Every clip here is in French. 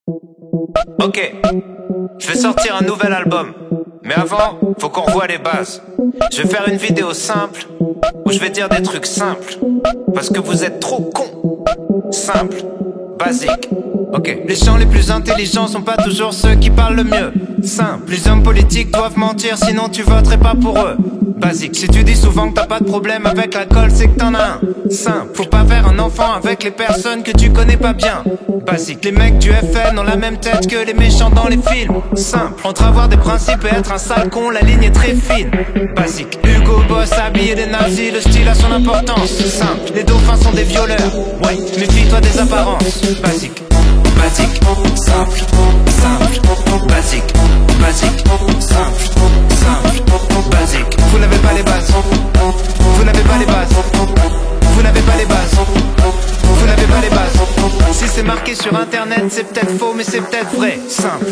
Ok, je vais sortir un nouvel album. Mais avant, faut qu'on revoie les bases. Je vais faire une vidéo simple où je vais dire des trucs simples. Parce que vous êtes trop cons. Simple, basique. Ok. Les gens les plus intelligents sont pas toujours ceux qui parlent le mieux. Simple. Les hommes politiques doivent mentir, sinon tu voterais pas pour eux. Basique. Si tu dis souvent que t'as pas de problème avec l'alcool, c'est que t'en as un. Simple. Faut pas faire un enfant avec les personnes que tu connais pas bien. Basique. Les mecs du FN ont la même tête que les méchants dans les films. Simple. Entre avoir des principes et être un sale con, la ligne est très fine. Basique. Hugo Boss habillé des nazis, le style a son importance. Simple. Les dauphins sont des violeurs. Ouais, méfie-toi des apparences. Basique. Basique, simple, simple, basique, basique, simple, simple, basique. Vous n'avez pas les bases, vous n'avez pas les bases, vous n'avez pas les bases, vous n'avez pas les bases. Si c'est marqué sur internet, c'est peut-être faux, mais c'est peut-être vrai. Simple.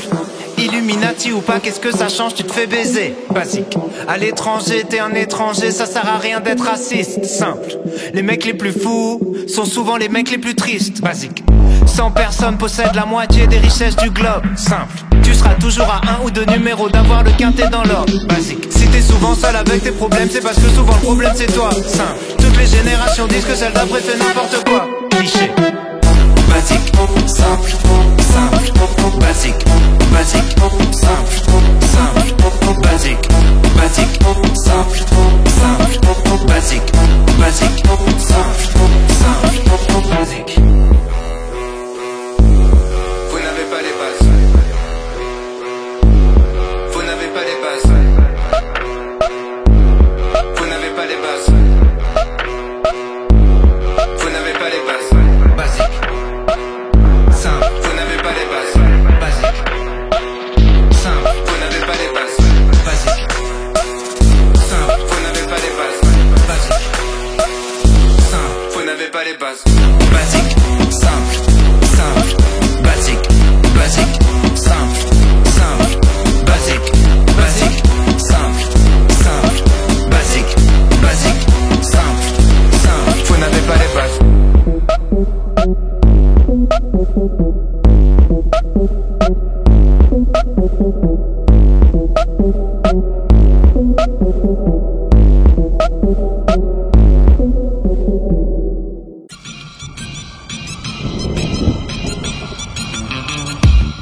Illuminati ou pas, qu'est-ce que ça change, tu te fais baiser. Basique. À l'étranger, t'es un étranger, ça sert à rien d'être raciste. Simple. Les mecs les plus fous sont souvent les mecs les plus tristes. Basique. 100 personnes possèdent la moitié des richesses du globe. Simple. Tu seras toujours à un ou deux numéros d'avoir le quintet dans l'ordre. Basique. Si t'es souvent seul avec tes problèmes, c'est parce que souvent le problème c'est toi. Simple. Toutes les générations disent que celle d'après fait n'importe quoi. Cliché. Basique, simple, simple, basique, basique, simple, simple, basique, basique, simple, simple, basique, basique, simple, simple, basique. Vous n'avez pas les bases. Vous n'avez pas les bases. Vous n'avez pas les bases. Vous n'avez pas les bases. Basique. Vous n'avez pas les bases. Basique. Simple. Vous n'avez pas les bases. Basique. Simple. Vous n'avez pas les bases. Basique. Simple. Vous n'avez pas les bases. Basique. Simple. Simple. Basique. Basique. Simple. Simple. Basique. Basique. Simple. Simple. Basique. Basique. Simple. Simple. Vous n'avez pas les bases.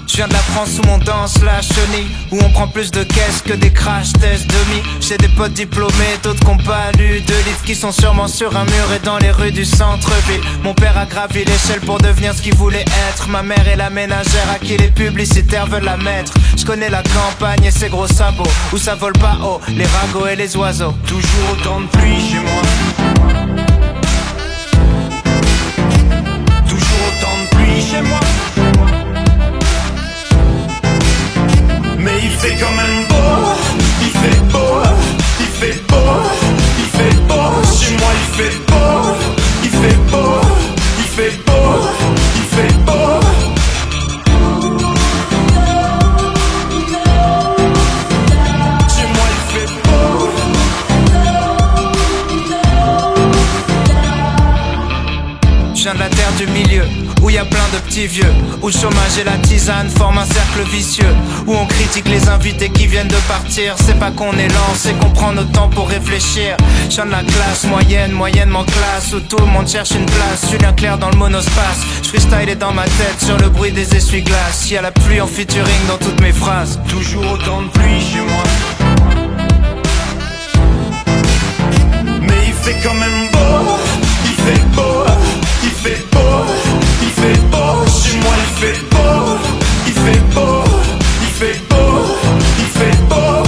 Je viens de la France où on danse la chenille, où on prend plus de caisses que des crash tests demi. J'ai des potes diplômés, d'autres qui n'ont pas lu de livres, qui sont sûrement sur un mur et dans les rues du centre-ville. Mon père a gravi l'échelle pour devenir ce qu'il voulait être. Ma mère est la ménagère à qui les publicitaires veulent la mettre. Je connais la campagne et ses gros sabots, où ça vole pas haut, les ragots et les oiseaux. Toujours autant de pluie chez moi. Toujours autant de pluie chez moi. Mais il fait quand même beau, il fait beau, il fait beau, il fait beau. Chez moi il fait beau, il fait beau, il fait beau, il fait beau. Chez moi il fait beau. Je viens de la terre du milieu, où y a plein de petits vieux, où le chômage et la tisane forment un cercle vicieux, où on critique les invités qui viennent de partir. C'est pas qu'on est lent, c'est qu'on prend notre temps pour réfléchir. Je viens de la classe moyenne, moyennement classe, où tout le monde cherche une place. Julien Clerc dans le monospace, je freestyle est dans ma tête sur le bruit des essuie-glaces. Y a la pluie en featuring dans toutes mes phrases. Toujours autant de pluie chez moi. Mais il fait quand même beau, il fait beau, il fait beau, il fait beau. Chez moi il fait beau, il fait beau, il fait beau, il fait beau.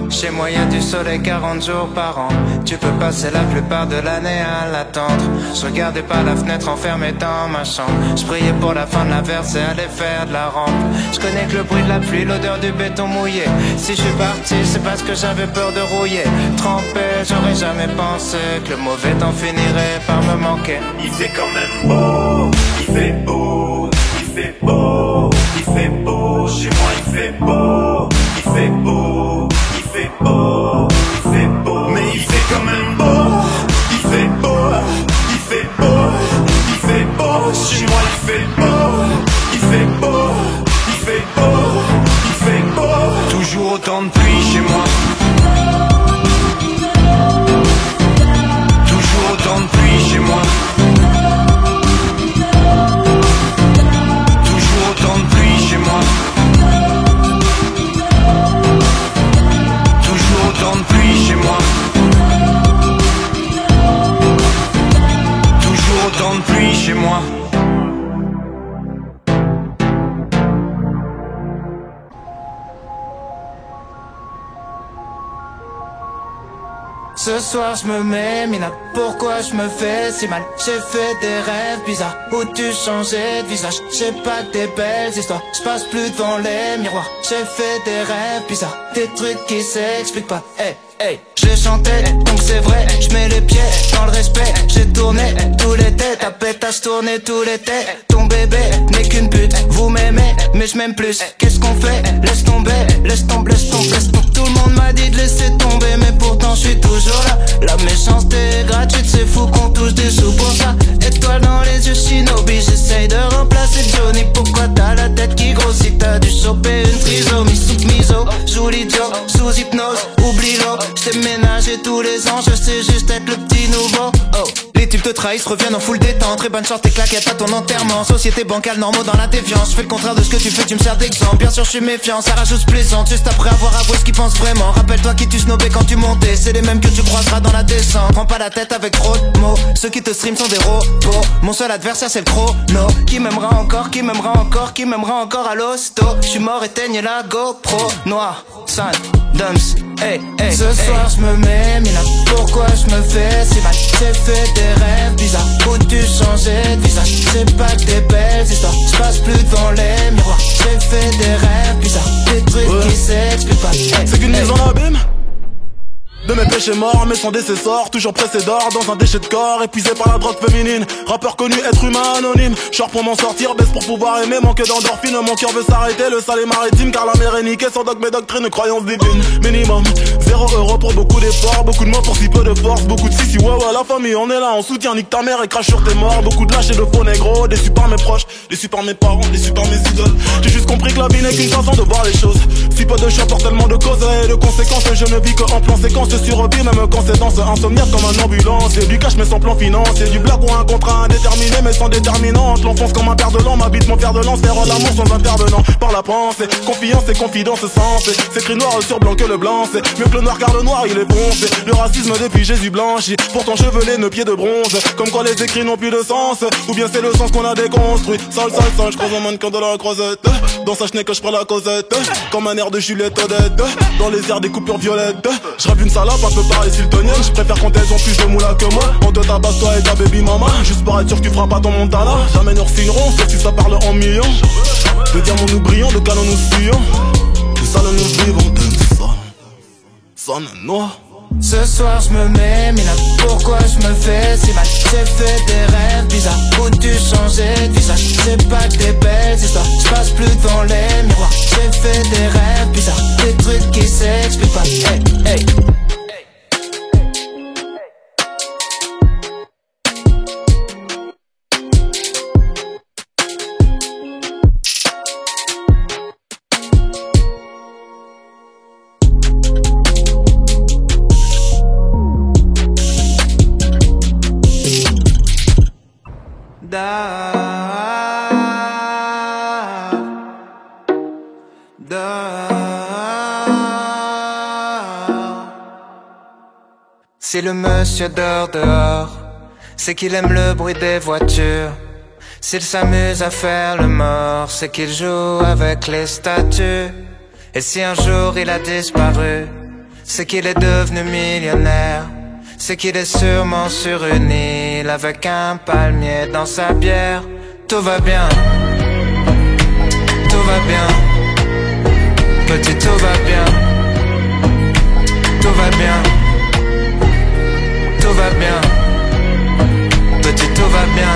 Chez moi y a du soleil 40 jours par an. Tu peux passer la plupart de l'année à l'attendre. Je regardais par la fenêtre enfermé dans ma chambre. Je priais pour la fin de la verse et aller faire de la rampe. Je connais que le bruit de la pluie, l'odeur du béton mouillé. Si je suis parti, c'est parce que j'avais peur de rouiller. Trempé, j'aurais jamais pensé que le mauvais temps finirait par me manquer. Il fait quand même beau, il fait beau, il fait beau, il fait beau. Chez moi il fait beau, il fait beau, il fait beau, il fait beau. Mais il fait quand même beau, il fait beau, il fait beau, il fait beau. Chez moi il fait beau, il fait Ce soir je me mets mina, pourquoi je me fais si mal? J'ai fait des rêves bizarres où tu changeais de visage. J'ai pas que des belles histoires, je passe plus devant les miroirs. J'ai fait des rêves bizarres, des trucs qui s'expliquent pas. Hey, hey, je chantais, donc c'est vrai, je mets les pieds dans le respect. J'ai tourné tous les têtes, ta pétasse tourné tous les têtes. Ton bébé n'est qu'une pute, vous m'aimez, mais je m'aime plus. Qu'est-ce qu'on fait? Laisse tomber, laisse tomber, laisse tomber, laisse tomber. Tout le monde m'a dit de laisser tomber, mais pourtant je suis toujours là. La méchanceté est gratuite, c'est fou qu'on touche des sous pour ça. Étoile dans les yeux, Shinobi, j'essaye de remplacer Johnny. Pourquoi t'as la tête qui grossit? T'as dû choper une trisomie sous miso. Joue l'idiot, sous hypnose, oublie-le. J't'ai ménagé tous les ans, je sais juste être le petit nouveau. Oh. Les types te trahissent, reviennent en full détente. Très bonne chance, tes claquettes à ton enterrement. Société bancale, normaux dans la déviance. Je fais le contraire de ce que tu fais, tu me sers d'exemple. Bien sûr, je suis méfiant, ça rajoute plaisante. Juste après avoir avoué ce qu'ils pensent vraiment. Rappelle-toi qui tu snobais quand tu montais. C'est les mêmes que tu croiseras dans la descente. Prends pas la tête avec trop de mots. Ceux qui te stream sont des robots. Mon seul adversaire, c'est le chrono. Qui m'aimera encore, qui m'aimera encore, qui m'aimera encore à l'hosto. Je suis mort, éteigne la GoPro. Noir, sale, dumps, hey, hey. Ce soir, je me mets mina, pourquoi je me fais si mal? J'ai fait des rêves bizarres où tu changeais de visage. J'ai pas que des belles histoires, je passe plus devant les miroirs. J'ai fait des rêves bizarres, des trucs qui s'expliquent pas. Hey, c'est qu'une mise en abîme de mes péchés morts, mais sans décessor, toujours pressé d'or dans un déchet de corps, épuisé par la drogue féminine. Rappeur connu, être humain anonyme. Short pour m'en sortir, baisse pour pouvoir aimer. Manque d'endorphine, mon cœur veut s'arrêter. Le sale est maritime, car la mer est niquée. Sans dogme et doctrine, croyance divine. Minimum, 0 € pour beaucoup d'efforts. Beaucoup de mots pour si peu de force. Beaucoup de si, ouais, ouais, la famille, on est là, on soutient. Nique ta mère et crache sur tes morts. Beaucoup de lâches et de faux négros. Déçus par mes proches, déçus par mes parents, déçus par mes idoles. J'ai juste compris que la vie n'est qu'une façon de voir les choses. Si peu de choix pour tellement de causes et de conséquences. Je ne vis que en plan séquence, je survis même quand c'est dans ce insomniaque comme un ambulance. Et du cash mais sans plan financier. Du blague ou un contrat indéterminé mais sans déterminante. L'enfonce comme un père de l'an, m'habite mon père de lance. Faire l'amour sans intervenant par la pensée. Confiance et confidence sensée. C'est écrit noir sur blanc que le blanc. C'est mieux que le noir car le noir il est foncé. Le racisme depuis Jésus blanchi. Pourtant chevelé, nos pieds de bronze. Comme quoi les écrits n'ont plus de sens. Ou bien c'est le sens qu'on a déconstruit. Sale, sale, sale, je croise un mannequin de la croisette. Dans sa chenille que je prends la causette. Comme un air de Juliette Odette. Dans les airs des coupures violettes. Je rêve une salope un peu pareil siltonienne. Je préfère quand elles ont plus de moula que moi. On te tabasse toi et ta baby mama. Juste pour être sûr que tu feras pas ton montana. Jamais nous refinerons, sauf si ça parle en millions. De diamants nous brillons, de canons nous fuyons. De salons nous vivons, de sonne noir. Ce soir je me mets mina, pourquoi je me fais si mal? J'ai fait des rêves bizarres où tu changeais de visage. J'ai pas que des belles histoires, je passe plus devant les miroirs. J'ai fait des rêves bizarres, des trucs qui s'expliquent pas. Hey, hey. Si le monsieur dort dehors, c'est qu'il aime le bruit des voitures. S'il s'amuse à faire le mort, c'est qu'il joue avec les statues. Et si un jour il a disparu, c'est qu'il est devenu millionnaire. C'est qu'il est sûrement sur une île avec un palmier dans sa bière. Tout va bien, tout va bien, petit tout va bien, tout va bien, tout va bien, petit tout va bien,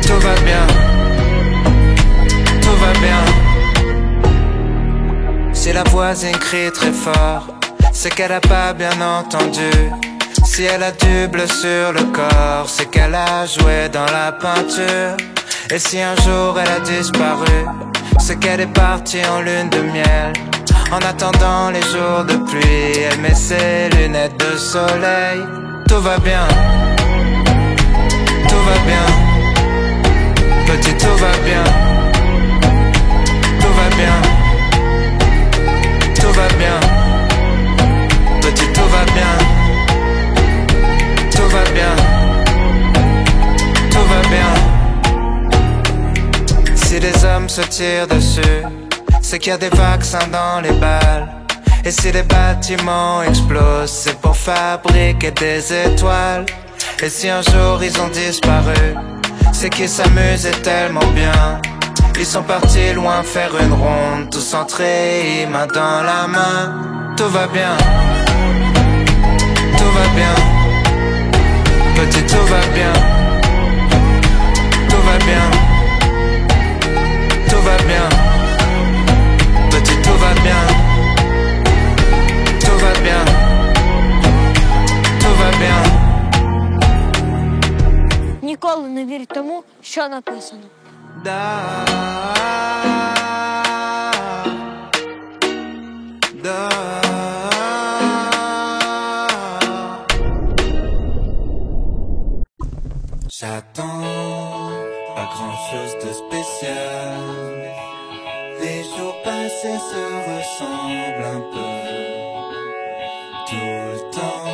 tout va bien, tout va bien. Si la voisine crie très fort, c'est qu'elle a pas bien entendu. Si elle a du bleu sur le corps, c'est qu'elle a joué dans la peinture. Et si un jour elle a disparu, c'est qu'elle est partie en lune de miel. En attendant les jours de pluie, elle met ses lunettes de soleil. Tout va bien, tout va bien, petit tout va bien, tout va bien, tout va bien, petit tout va bien, tout va bien, tout va bien. Si les hommes se tirent dessus, c'est qu'il y a des vaccins dans les balles. Et si les bâtiments explosent, c'est pour fabriquer des étoiles. Et si un jour ils ont disparu, c'est qu'ils s'amusaient tellement bien. Ils sont partis loin faire une ronde, tous centrés, main dans la main. Tout va bien, tout va bien. Petit, tout va bien, tout va bien, tout va bien. Petit, tout va bien, tout va bien, tout va bien. Ніколи не вірь тому, що написано. J'attends pas grand chose de spécial. Les jours passés se ressemblent un peu. Tout le temps,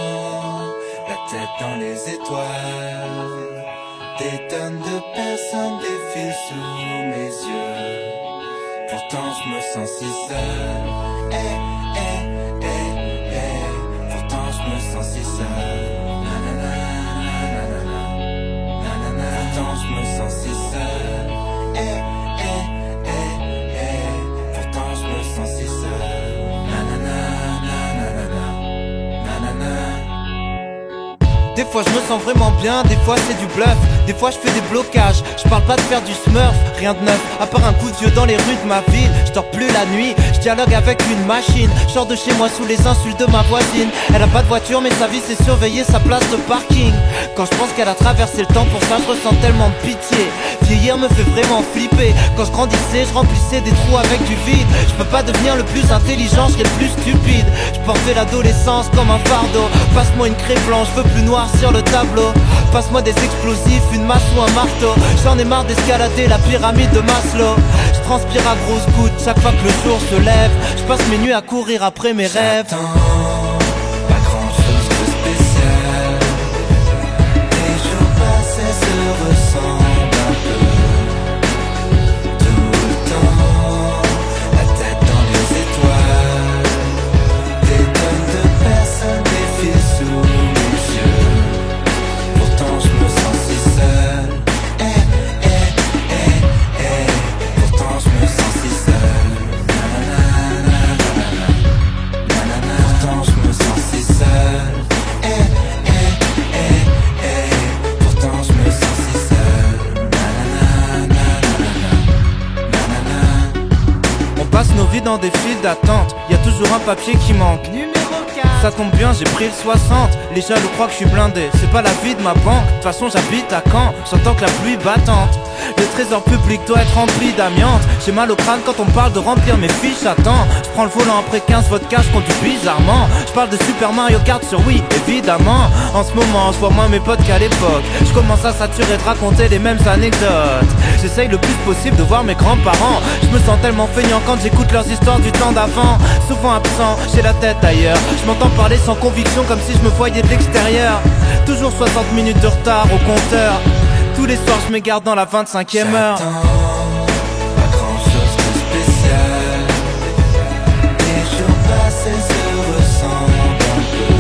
la tête dans les étoiles. Des tonnes de personnes défilent sous mes yeux. Pourtant je me sens si seul. Pourtant je me sens si seul. Pourtant je me sens si seul. Pourtant je me sens si seul. Des fois je me sens vraiment bien, des fois c'est du bluff. Des fois je fais des blocages, je parle pas de faire du smurf. Rien de neuf, à part un coup de vieux dans les rues de ma ville. Je dors plus la nuit, je dialogue avec une machine. Je sors de chez moi sous les insultes de ma voisine. Elle a pas de voiture mais sa vie c'est surveiller sa place de parking. Quand je pense qu'elle a traversé le temps, pour ça je ressens tellement de pitié. Vieillir me fait vraiment flipper. Quand je grandissais, je remplissais des trous avec du vide. Je peux pas devenir le plus intelligent, je serais le plus stupide. Je portais l'adolescence comme un fardeau. Passe-moi une craie blanche, je veux plus noir sur le tableau. Passe-moi des explosifs, une masse ou un marteau. J'en ai marre d'escalader la pyramide de Maslow. Je transpire à grosses gouttes chaque fois que le jour se lève. Je passe mes nuits à courir après mes rêves. Pas grand chose de spécial. Les jours passés se ressemblent un peu. Tout le temps, la tête dans les étoiles. Des tonnes de personnes défilent sous mes yeux. Pourtant je me sens si seul. Pourtant je me sens si seul. Pourtant je me sens si seul. Pourtant je me sens si seul. On passe nos vies dans des files d'attente. Y a toujours un papier qui manque. Ça tombe bien, j'ai pris le 60. Les jaloux croient que je suis blindé. C'est pas la vie de ma banque. De toute façon j'habite à Caen. J'entends que la pluie battante. Le trésor public doit être rempli d'amiante. J'ai mal au crâne quand on parle de remplir mes fiches à temps. Je prends le volant après 15 vodka, je conduis bizarrement. Je parle de Super Mario Kart sur Wii, évidemment. En ce moment, je vois moins mes potes qu'à l'époque. Je commence à saturer de raconter les mêmes anecdotes. J'essaye le plus possible de voir mes grands-parents. Je me sens tellement feignant quand j'écoute leurs histoires du temps d'avant. Souvent absent, j'ai la tête ailleurs. Je m'entends parler sans conviction comme si je me voyais de l'extérieur. Toujours 60 minutes de retard au compteur. Tous les soirs je m'égare dans la 25e heure. Pas grand chose de spécial. Les jours passés se ressemblent un peu.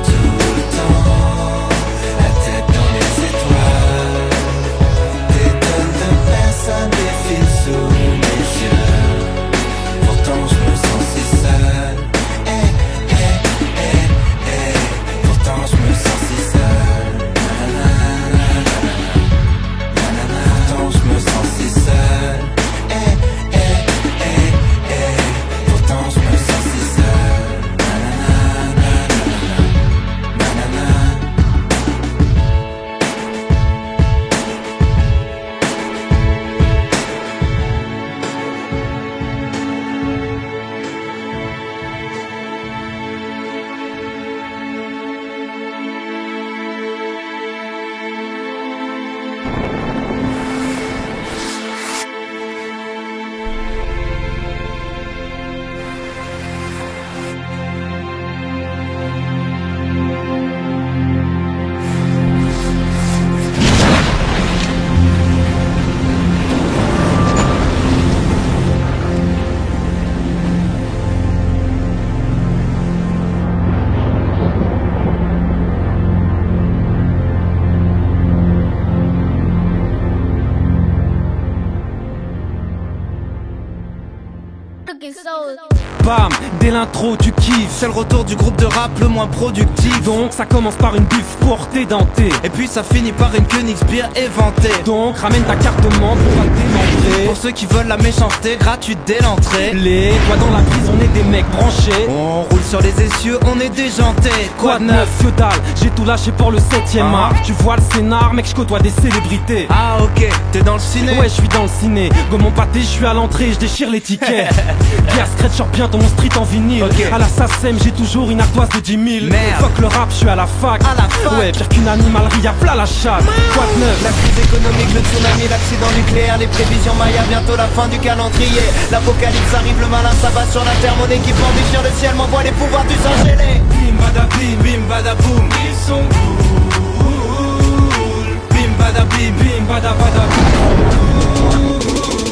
Tout le temps, la tête dans les étoiles. Des tonnes de personnes défilent sous mes yeux. Pourtant je me sens si seul. Pourtant je me sens si seul. Pourtant cooking soul. Bam, dès l'intro tu kiffes. C'est le retour du groupe de rap le moins productif. Donc ça commence par une bif pour t'édenter. Et puis ça finit par une Königsbier éventée. Donc ramène ta carte membre, on va démembrer. Pour ceux qui veulent la méchanceté, gratuite dès l'entrée. Les doigts dans la prise, on est des mecs branchés. On roule sur les essieux, on est déjantés. Quoi de neuf, que dalle, j'ai tout lâché pour le 7ème art. Tu vois le scénar, mec, je côtoie des célébrités. Ah ok, t'es dans le ciné? Ouais, je suis dans le ciné. Go mon pâté, je suis à l'entrée, je déchire les tickets. Guerre scratch sur bientôt mon street en vinyle. À la SACEM, j'ai toujours une ardoise de 10 000. Merde. Fuck le rap, je suis à la fac. À la fac. Ouais, pire qu'une animalerie, y'a plat la chatte. Quoi de neuf? La crise économique, le tsunami, l'accident nucléaire, les prévisions Maya, bientôt la fin du calendrier. L'apocalypse arrive, le malin s'abat sur la terre. Mon équipement déchire le ciel, m'envoie les pouvoirs du sang gelé. Bim bada bim bada boum, ils sont cool. Bim bada bim bada boum.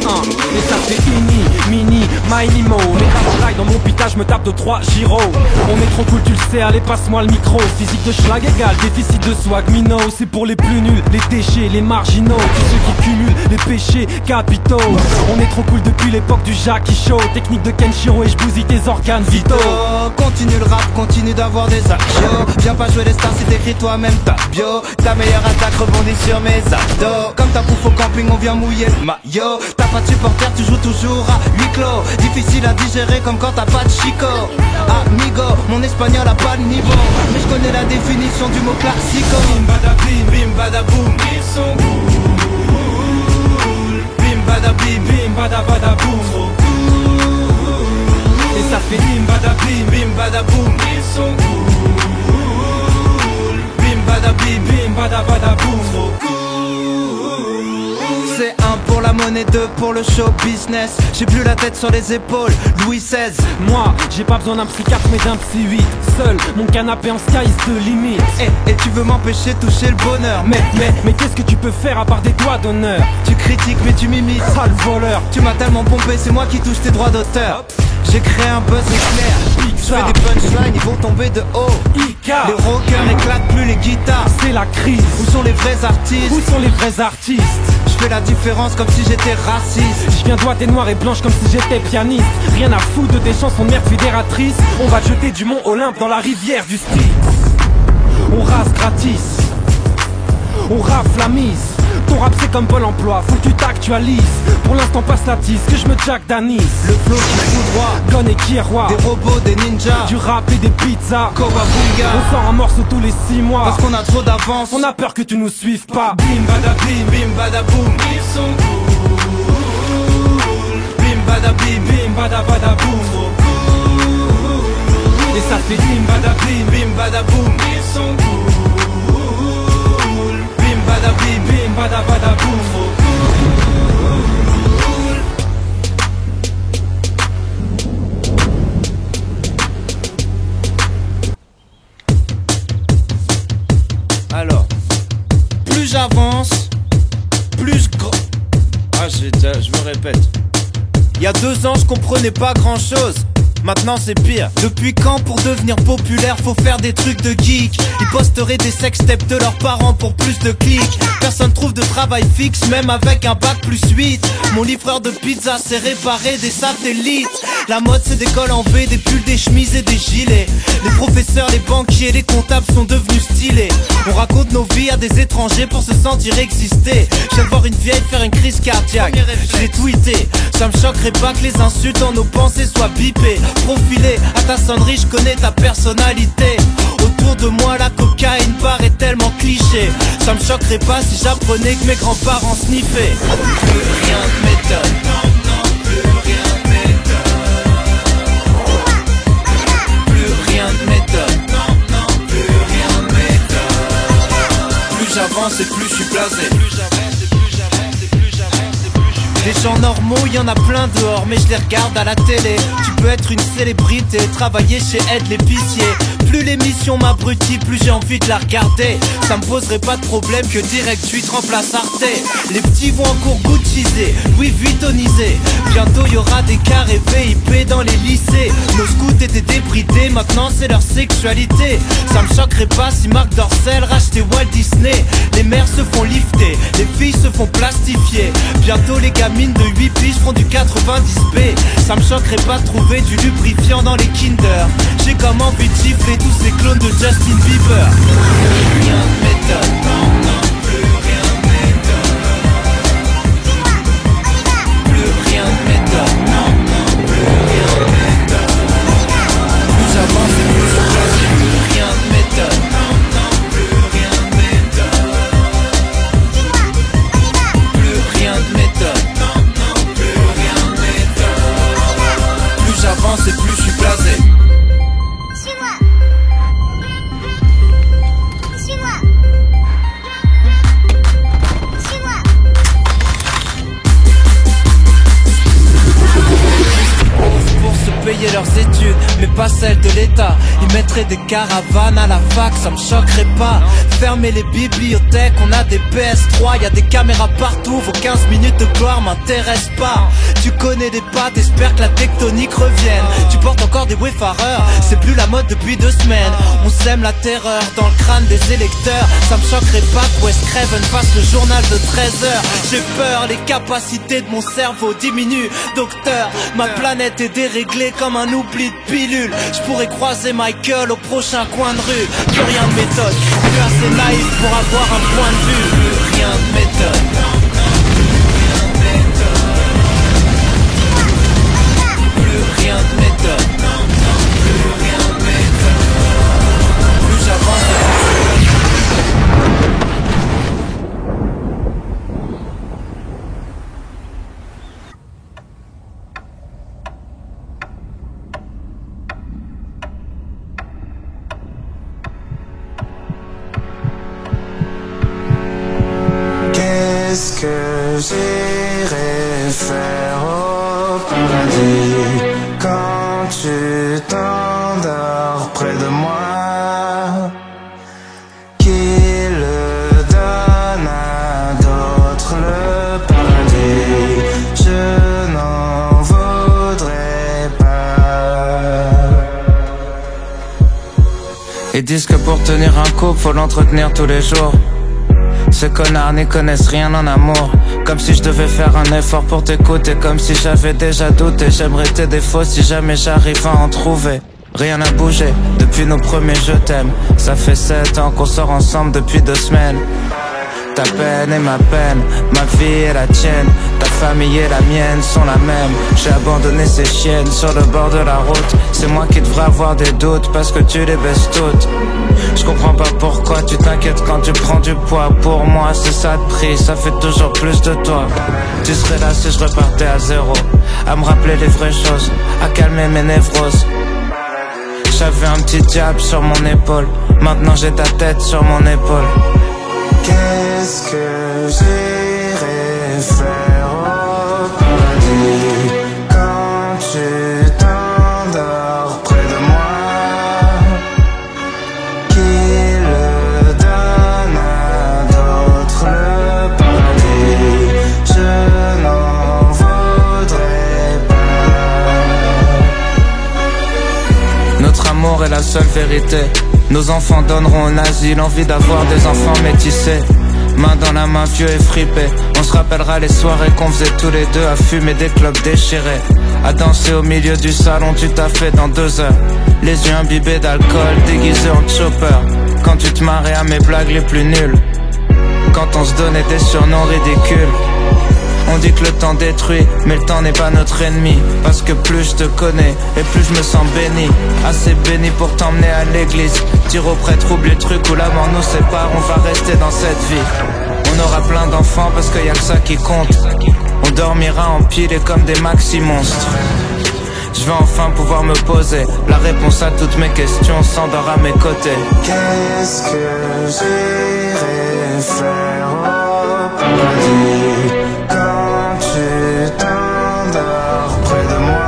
Et ça fait mini, mini mo. Mes travail dans mon pita, je me tape de 3 gyros. On est trop cool, tu le sais, allez passe-moi le micro. Physique de schlag égale déficit de swag minot. C'est pour les plus nuls, les déchets, les marginaux. Tous ceux qui cumulent les péchés capitaux. On est trop cool depuis l'époque du Jackie Show. Technique de Kenshiro et je bousille tes organes vitaux. Continue le rap, continue d'avoir des agios. Viens pas jouer les stars si t'écris toi-même ta bio. Ta meilleure attaque rebondit sur mes abdos. Comme ta pouffe au camping, on vient mouiller le maillot. T'as pas de supporter, tu joues toujours à huis clos. Difficile à digérer comme quand t'as pas de chico. Amigo, mon espagnol a pas de niveau. Mais je connais la définition du mot classico. Bim bada boum, ils sont cool. Bim bada boum, trop cool. Et ça fait bim bada boum, ils sont cool. Bim bada boum, trop cool. C'est 1 pour la monnaie, 2 pour le show business. J'ai plus la tête sur les épaules, Louis XVI. moi, j'ai pas besoin d'un psy 4 mais d'un psy 8. Seul, mon canapé en sky is the limit. Et tu veux m'empêcher de toucher le bonheur. Mais qu'est-ce que tu peux faire à part des doigts d'honneur? Tu critiques mais tu m'imites. Sale voleur. Tu m'as tellement pompé, c'est moi qui touche tes droits d'auteur. J'ai créé un buzz éclair. Je fais des punchlines, ils vont tomber de haut. Ika. Les rockers éclatent plus les guitares. C'est la crise. Où sont les vrais artistes? Où sont les vrais artistes? Je fais la différence comme si j'étais raciste. Je viens droite et noire et blanche comme si j'étais pianiste. Rien à foutre de tes chansons de merde fédératrice. On va te jeter du mont Olympe dans la rivière du street. On rase gratis. On rafle la mise. Ton rap c'est comme Pôle emploi, faut que tu t'actualises. Pour l'instant passe la tisse, que je me jack d'anis. Le flow qui fout droit. Gon et qui est roi. Des robots, des ninjas. Du rap et des pizzas. Kobabunga. On sort un morceau tous les 6 mois. Parce qu'on a trop d'avance. On a peur que tu nous suives pas. Bim bada boum, ils sont cool. Bim bada boum, trop cool. Et ça fait bim bada boum, ils sont cool. Bim bada boum, trop cool. Alors, plus j'avance, plus gros. Je me répète. Il y a 2 ans, je comprenais pas grand chose. Maintenant c'est pire. Depuis quand pour devenir populaire faut faire des trucs de geek? Ils posteraient des sextapes de leurs parents pour plus de clics. Personne trouve de travail fixe même avec un bac plus 8. Mon livreur de pizza sait réparer des satellites. La mode c'est des cols en V, des pulls, des chemises et des gilets. Les professeurs, les banquiers, les comptables sont devenus stylés. On raconte nos vies à des étrangers pour se sentir exister. Je viens de voir une vieille faire une crise cardiaque. Je l'ai tweeté. Ça me choquerait pas que les insultes dans nos pensées soient bipées. Profilé à ta sonnerie, je connais ta personnalité. Autour de moi la cocaïne paraît tellement cliché. Ça me choquerait pas si j'apprenais que mes grands-parents sniffaient. Plus rien ne m'étonne. Plus rien ne m'étonne. Plus rien ne m'étonne. Plus rien ne m'étonne. Plus j'avance et plus je suis blasé. Des gens normaux, y en a plein dehors, mais je les regarde à la télé. Tu peux veux être une célébrité, travailler chez Ed l'épicier. Plus l'émission m'abrutit, plus j'ai envie de la regarder. Ça me poserait pas de problème que Direct 8 remplace Arte. Les petits vont encore Guccisés, Louis Vuittonisés. Bientôt y aura des carrés VIP dans les lycées. Nos scouts étaient débridés, maintenant c'est leur sexualité. Ça me choquerait pas si Marc Dorcel rachetait Walt Disney. Les mères se font lifter, les filles se font plastifier. Bientôt les gamines de 8 piges feront du 90B. Ça me choquerait pas de trouver du lubrifiant dans les Kinder. J'ai comme envie de gifler tous ces clones de Justin Bieber. Rien ne m'étonne, non, non, plus rien ne m'étonne. Plus rien ne m'étonne, non, non, plus rien ne m'étonne. Plus j'avance et plus je place, plus rien ne m'étonne, non, non, plus rien ne m'étonne. Plus rien ne m'étonne, non, non, plus rien ne m'étonne. Plus j'avance et plus je suis blasé. Payer leurs études, mais pas celles de l'État. Ils mettraient des caravanes à la fac, ça me choquerait pas. Fermer les bibliothèques, on a des PS3, y a des caméras partout, vos 15 minutes de gloire m'intéressent pas. Tu connais des pattes, espère que la tectonique revienne. Tu portes encore des wayfarers, c'est plus la mode depuis 2 semaines. On sème la terreur dans le crâne des électeurs. Ça me choquerait pas que Wes Craven fasse le journal de 13h. J'ai peur, les capacités de mon cerveau diminuent. Docteur, ma planète est déréglée comme un oubli de pilule. Je pourrais croiser Michael au prochain coin de rue. Plus rien ne m'étonne, plus assez naïf pour avoir un point de vue. Plus rien ne m'étonne. Plus rien ne m'étonne. Plus rien ne m'étonne. Plus j'avance. Qu'est-ce que j'irai faire au paradis quand tu t'endors près de moi? Qui le donne à d'autres le paradis? Je n'en voudrais pas. Ils disent que pour tenir un couple, faut l'entretenir tous les jours. Ces connards n'y connaissent rien en amour. Comme si je devais faire un effort pour t'écouter. Comme si j'avais déjà douté. J'aimerais tes défauts si jamais j'arrive à en trouver. Rien n'a bougé depuis nos premiers je t'aime. Ça fait 7 ans qu'on sort ensemble depuis 2 semaines. Ta peine et ma peine, ma vie et la tienne. Ta famille et la mienne sont la même. J'ai abandonné ces chiennes sur le bord de la route. C'est moi qui devrais avoir des doutes parce que tu les baisses toutes. Je comprends pas pourquoi tu t'inquiètes quand tu prends du poids. Pour moi c'est ça de prix, ça fait toujours plus de toi. Tu serais là si je repartais à zéro, à me rappeler les vraies choses, à calmer mes névroses. J'avais un petit diable sur mon épaule, maintenant j'ai ta tête sur mon épaule. Qu'est-ce que j'irai faire au paradis quand tu t'endors près de moi? Qui le donne à d'autres le paradis? Je n'en voudrais pas. Notre amour est la seule vérité. Nos enfants donneront un asile, envie d'avoir des enfants métissés. Main dans la main, vieux et fripés. On se rappellera les soirées qu'on faisait tous les deux à fumer des clopes déchirées, à danser au milieu du salon, tu t'as fait dans 2 heures. Les yeux imbibés d'alcool, déguisés en chopper. Quand tu te marrais à mes blagues les plus nulles. Quand on se donnait des surnoms ridicules. On dit que le temps détruit, mais le temps n'est pas notre ennemi. Parce que plus je te connais, et plus je me sens béni. Assez béni pour t'emmener à l'église. Dire au prêtre, oublie le truc où la mort nous sépare. On va rester dans cette vie. On aura plein d'enfants parce qu'il y a que ça qui compte. On dormira empilés comme des maxi-monstres. Je vais enfin pouvoir me poser la réponse à toutes mes questions s'endort à mes côtés. Qu'est-ce que j'irai faire au paradis quand tu t'endors près de moi?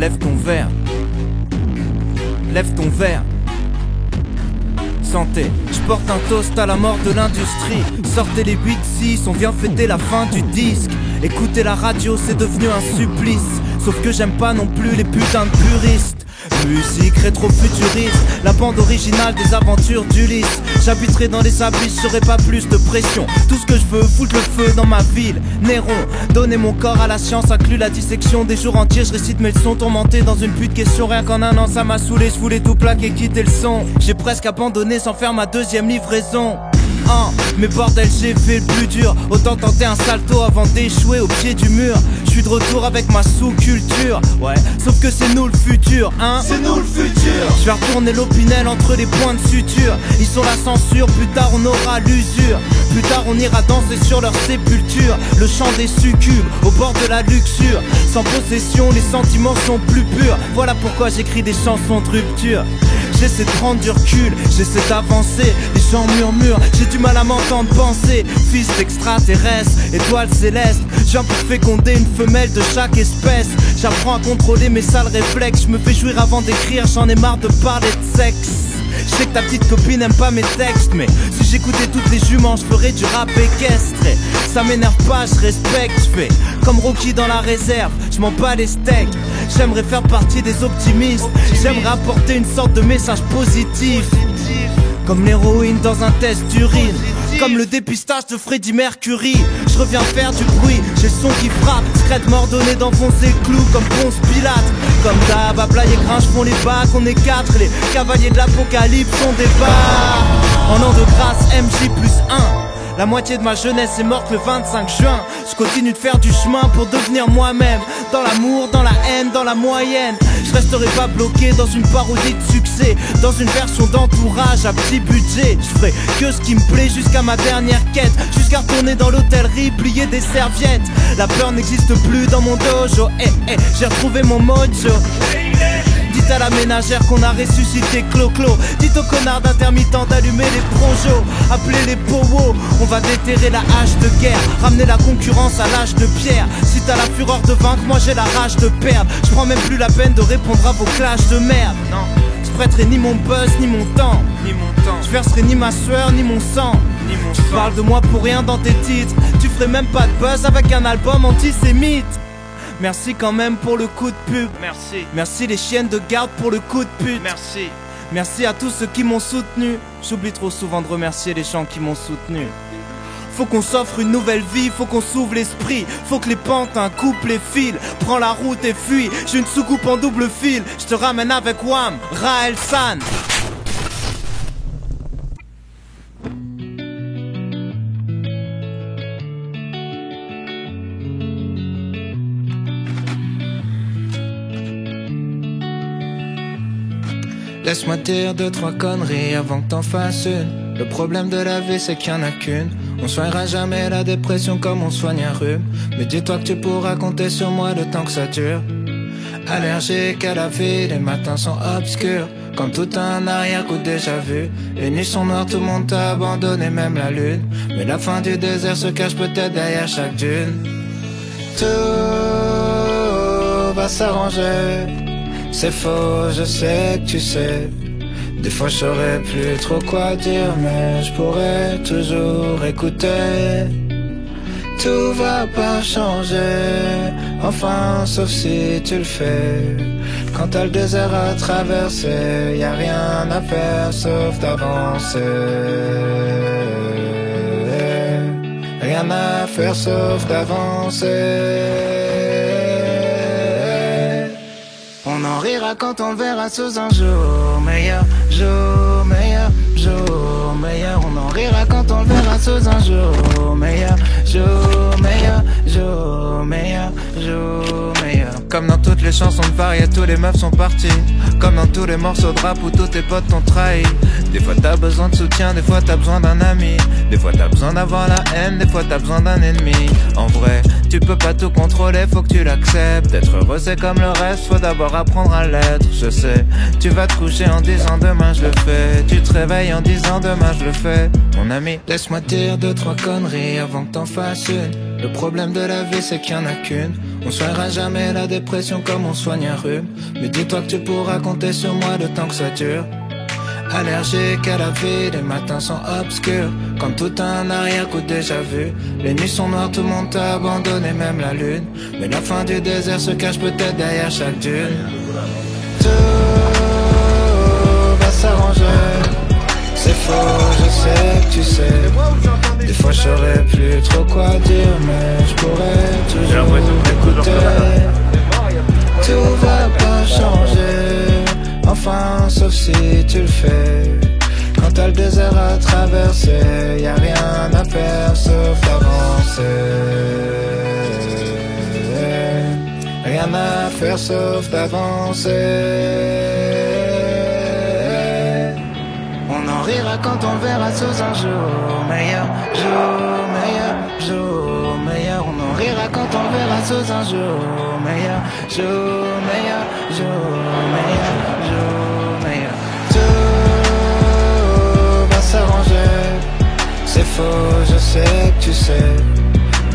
lève ton verre. Lève ton verre. Santé, je porte un toast à la mort de l'industrie. Sortez les 8-6, on vient fêter la fin du disque. Écouter la radio c'est devenu un supplice. Sauf que j'aime pas non plus les putains de puristes. Musique rétro-futuriste, la bande originale des aventures d'Ulysse. J'habiterai dans les abysses, j'aurai pas plus de pression. Tout ce que je veux, foutre le feu dans ma ville. Néron, donner mon corps à la science, inclut la dissection. Des jours entiers, je récite mes leçons, tourmenté dans une pute question. Rien qu'en un an, ça m'a saoulé, je voulais tout plaquer, quitter le son. J'ai presque abandonné sans faire ma deuxième livraison. Mais bordel, j'ai fait le plus dur. Autant tenter un salto avant d'échouer au pied du mur. Je suis de retour avec ma sous-culture. Ouais, sauf que c'est nous le futur, hein. C'est nous le futur. Je vais retourner l'opinel entre les points de suture. Ils sont la censure, plus tard on aura l'usure. Plus tard on ira danser sur leur sépulture. Le chant des succubes, au bord de la luxure. Sans possession, les sentiments sont plus purs. Voilà pourquoi j'écris des chansons de rupture. J'essaie de prendre du recul, j'essaie d'avancer. Les gens murmurent, j'ai du mal à m'entendre penser. Fils d'extraterrestre, étoile céleste. Je viens pour féconder une femelle de chaque espèce. J'apprends à contrôler mes sales réflexes. Je me fais jouir avant d'écrire, j'en ai marre de parler de sexe. Je sais que ta petite copine aime pas mes textes, mais si j'écoutais toutes les juments, je ferais du rap équestre. Et ça m'énerve pas, je respecte. Je fais comme Rocky dans la réserve, je m'en bats les steaks. J'aimerais faire partie des optimistes. J'aimerais apporter une sorte de message positif. Comme l'héroïne dans un test d'urine. Comme le dépistage de Freddie Mercury. Je reviens faire du bruit, j'ai le son qui frappe. Scred m'ordonné d'enfoncer le clou comme Ponce Pilate. Comme d'hab, à Blaye et Gringe font les bacs. On est 4, les cavaliers de l'apocalypse sont des barres. En an de grâce, MJ+1. La moitié de ma jeunesse est morte le 25 juin. Je continue de faire du chemin pour devenir moi-même. Dans l'amour, dans la haine, dans la moyenne. Je resterai pas bloqué dans une parodie de succès. Dans une version d'entourage à petit budget. Je ferai que ce qui me plaît jusqu'à ma dernière quête. Jusqu'à retourner dans l'hôtellerie, plier des serviettes. La peur n'existe plus dans mon dojo. J'ai retrouvé mon mojo. Dites à la ménagère qu'on a ressuscité Clo-Clo. Dites aux connards d'intermittents d'allumer les projos. Appelez les powos, on va déterrer la hache de guerre. Ramener la concurrence à l'âge de pierre. Si t'as la fureur de vaincre, moi j'ai la rage de perdre. Je prends même plus la peine de répondre à vos clashs de merde. Non, je prêterai ni mon buzz, ni mon temps. Je verserai ni ma sueur, ni mon sang. Tu parles de moi pour rien dans tes titres. Tu ferais même pas de buzz avec un album antisémite. Merci quand même pour le coup de pub. Merci. Merci les chiennes de garde pour le coup de pute. Merci. Merci à tous ceux qui m'ont soutenu. J'oublie trop souvent de remercier les gens qui m'ont soutenu. Faut qu'on s'offre une nouvelle vie, faut qu'on s'ouvre l'esprit. Faut que les pantins coupent les fils. Prends la route et fuis. J'ai une soucoupe en double fil. Je te ramène avec Wham, Raël San. Laisse-moi dire 2-3 conneries avant que t'en fasses une. Le problème de la vie c'est qu'il y en a qu'une. On soignera jamais la dépression comme on soigne un rhume. Mais dis-toi que tu pourras compter sur moi le temps que ça dure. Allergique à la vie, les matins sont obscurs. Comme tout un arrière-coup déjà vu. Les nuits sont noires, tout le monde t'a abandonné, même la lune. Mais la fin du désert se cache peut-être derrière chaque dune. Tout va s'arranger. C'est faux, je sais que tu sais. Des fois je saurais plus trop quoi dire, mais je pourrais toujours écouter. Tout va pas changer, enfin sauf si tu le fais. Quand t'as le désert à traverser, y a rien à faire sauf d'avancer. Rien à faire sauf d'avancer. On en rira quand on le verra sous un jour meilleur, jour meilleur, jour meilleur. On en rira quand on le verra sous un jour meilleur, jour meilleur, jour meilleur, jour meilleur. Comme dans toutes les chansons de Paris, tous les meufs sont partis. Comme dans tous les morceaux de rap où tous tes potes t'ont trahi. Des fois t'as besoin de soutien, des fois t'as besoin d'un ami. Des fois t'as besoin d'avoir la haine, des fois t'as besoin d'un ennemi. En vrai, tu peux pas tout contrôler, faut que tu l'acceptes. D'être heureux c'est comme le reste, faut d'abord apprendre à l'être. Je sais, tu vas te coucher en disant demain je le fais. Tu te réveilles en disant demain je le fais. Mon ami, laisse-moi dire 2-3 conneries avant que t'en fasses une. Le problème de la vie c'est qu'il y en a qu'une. On soignera jamais la dépression comme on soigne un rhume. Mais dis-toi que tu pourras compter sur moi le temps que ça dure. Allergique à la vie, les matins sont obscurs. Comme tout un arrière-coup déjà vu. Les nuits sont noires, tout le monde t'a abandonné, même la lune. Mais la fin du désert se cache peut-être derrière chaque dune. Tout va s'arranger. C'est faux, je sais que tu sais. Des fois je saurais plus trop quoi dire, mais je pourrais toujours écouter. Tout va pas changer, enfin sauf si tu le fais. Quand t'as le désert à traverser, y'a rien à faire sauf d'avancer. Rien à faire sauf d'avancer. On en rira quand on verra sous un jour meilleur, jour meilleur, jour meilleur. On en rira quand on verra sous un jour meilleur, jour meilleur, jour meilleur, jour meilleur. Tout va s'arranger. C'est faux, je sais que tu sais.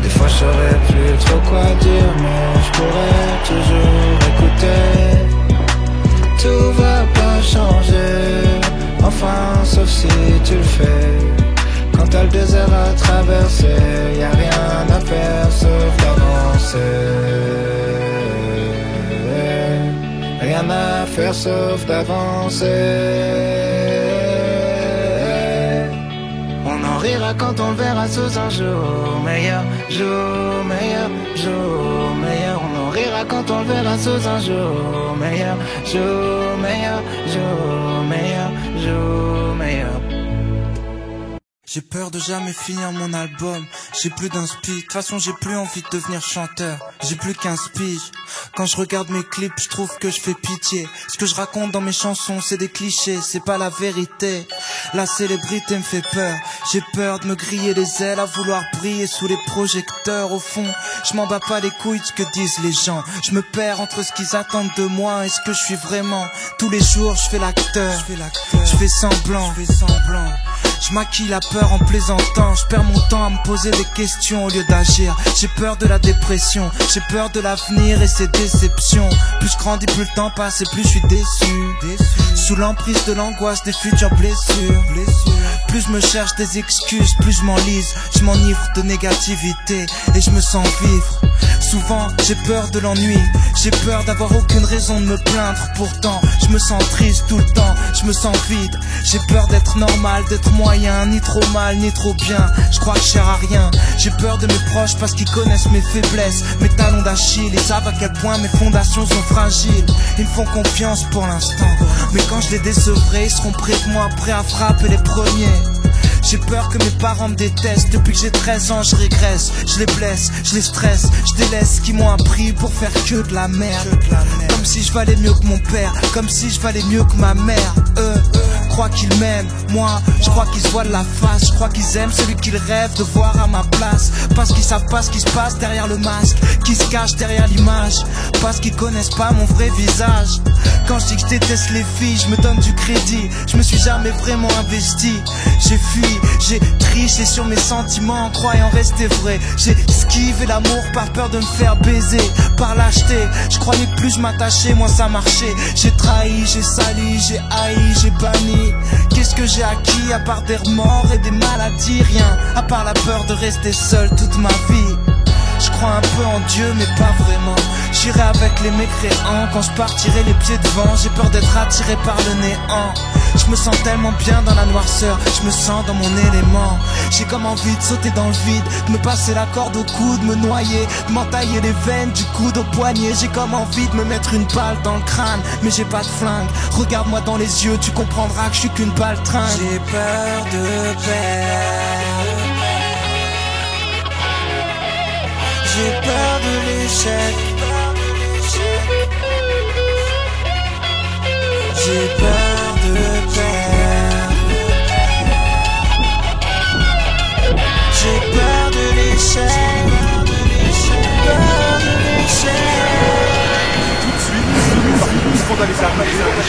Des fois je saurais plus trop quoi dire, mais je pourrais toujours écouter. Tout va pas changer, enfin sauf si tu le fais. Quand t'as le désert à traverser, y'a rien à faire sauf d'avancer. Rien à faire sauf d'avancer. On en rira quand on le verra sous un jour meilleur, jour meilleur, jour meilleur. On en rira quand on le verra sous un jour meilleur, jour meilleur, jour meilleur, jour meilleur. J'ai peur de jamais finir mon album. J'ai plus d'inspi, de toute façon j'ai plus envie de devenir chanteur. J'ai plus qu'15 piges. Quand je regarde mes clips, je trouve que je fais pitié. Ce que je raconte dans mes chansons, c'est des clichés, c'est pas la vérité. La célébrité me fait peur. J'ai peur de me griller les ailes, à vouloir briller sous les projecteurs. Au fond, je m'en bats pas les couilles de ce que disent les gens. Je me perds entre ce qu'ils attendent de moi et ce que je suis vraiment. Tous les jours je fais l'acteur, je fais semblant. Je maquille la peur en plaisantant. Je perds mon temps à me poser des questions au lieu d'agir. J'ai peur de la dépression, j'ai peur de l'avenir et ses déceptions. Plus je grandis, plus le temps passe et plus je suis déçu. Sous l'emprise de l'angoisse des futures blessures. Plus je me cherche des excuses, plus je m'enlise. Je m'enivre de négativité et je me sens vivre. Souvent j'ai peur de l'ennui, j'ai peur d'avoir aucune raison de me plaindre. Pourtant je me sens triste tout le temps, je me sens vide. J'ai peur d'être normal, d'être moyen, ni trop mal, ni trop bien. Je crois que je sers à rien. J'ai peur de mes proches parce qu'ils connaissent mes faiblesses, mes talons d'Achille. Ils savent à quel point mes fondations sont fragiles. Ils me font confiance pour l'instant, mais quand je les décevrai, ils seront près de moi, prêts à frapper les premiers. J'ai peur que mes parents me détestent. Depuis que j'ai 13 ans je régresse. Je les blesse, je les stresse, je délaisse ce qu'ils m'ont appris pour faire que de la merde. Comme si je valais mieux que mon père, comme si je valais mieux que ma mère. Eux croient qu'ils m'aiment, moi je crois qu'ils se voient de la face. Je crois qu'ils aiment celui qu'ils rêvent de voir à ma place. Parce qu'ils savent pas ce qui se passe derrière le masque, qui se cache derrière l'image. Parce qu'ils connaissent pas mon vrai visage. Quand je dis que je déteste les filles, je me donne du crédit. Je me suis jamais vraiment investi. J'ai fui, j'ai triché sur mes sentiments en croyant rester vrai. J'ai esquivé l'amour par peur de me faire baiser. Par lâcheté, je croyais que plus je m'attachais, moins ça marchait. J'ai trahi, j'ai sali, j'ai haï, j'ai banni. Qu'est-ce que j'ai acquis à part des remords et des maladies? Rien, à part la peur de rester seul toute ma vie. Je crois un peu en Dieu mais pas vraiment. J'irai avec les mécréants quand je partirai les pieds devant. J'ai peur d'être attiré par le néant. Je me sens tellement bien dans la noirceur, je me sens dans mon élément. J'ai comme envie de sauter dans le vide, de me passer la corde au cou, de me noyer, de m'entailler les veines du coude au poignet. J'ai comme envie de me mettre une balle dans le crâne, mais j'ai pas de flingue. Regarde-moi dans les yeux, tu comprendras que je suis qu'une baltringue. J'ai peur de perdre, j'ai peur de l'échec, j'ai peur de perdre, j'ai peur de l'échec.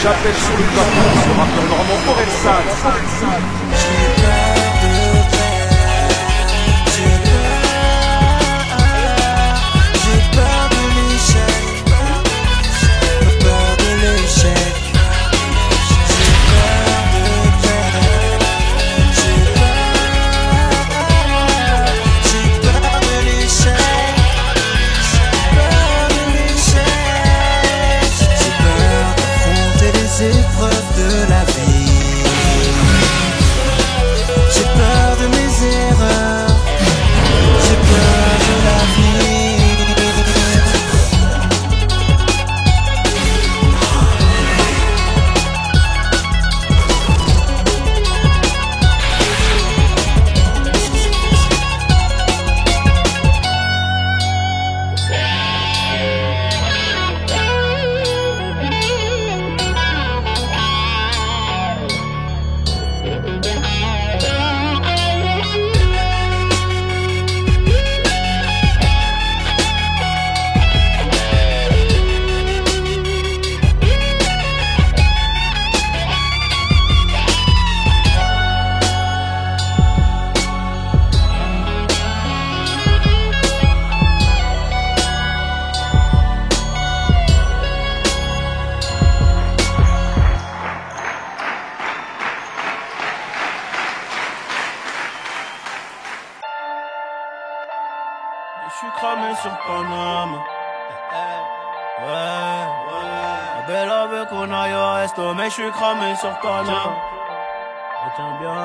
J'appelle sur le plateau ce rappeur normand Orelsan. Je suis cramé sur Paname. Ouais. La belle veut qu'on aille au resto, mais je suis cramé sur Paname. Retiens bien.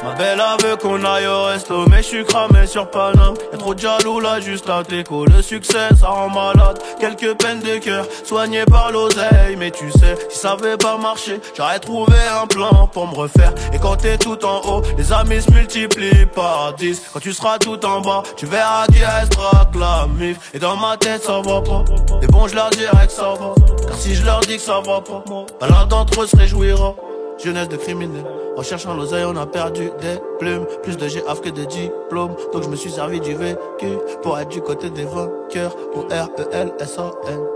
Ma belle veut qu'on aille au resto, mais je suis cramé sur Paname. Y'a trop de jaloux là, juste à t'écho. Le succès, ça rend malade. Quelques peines de cœur, soignées par l'oseille. Mais tu sais, si ça avait pas marché, j'aurais trouvé un plan pour me refaire. Et quand t'es tout en haut, les amis se multiplient par 10. Quand tu seras tout en bas, tu verras qui restera que la mif. Et dans ma tête, ça va pas. Mais bon, je leur dirai que ça va. Car si je leur dis que ça va pas, bah l'un d'entre eux se réjouira. Jeunesse de criminel, en cherchant l'oseille on a perdu des plumes. Plus de GAF que de diplômes. Donc je me suis servi du vécu pour être du côté des vainqueurs. Pour RELSAN.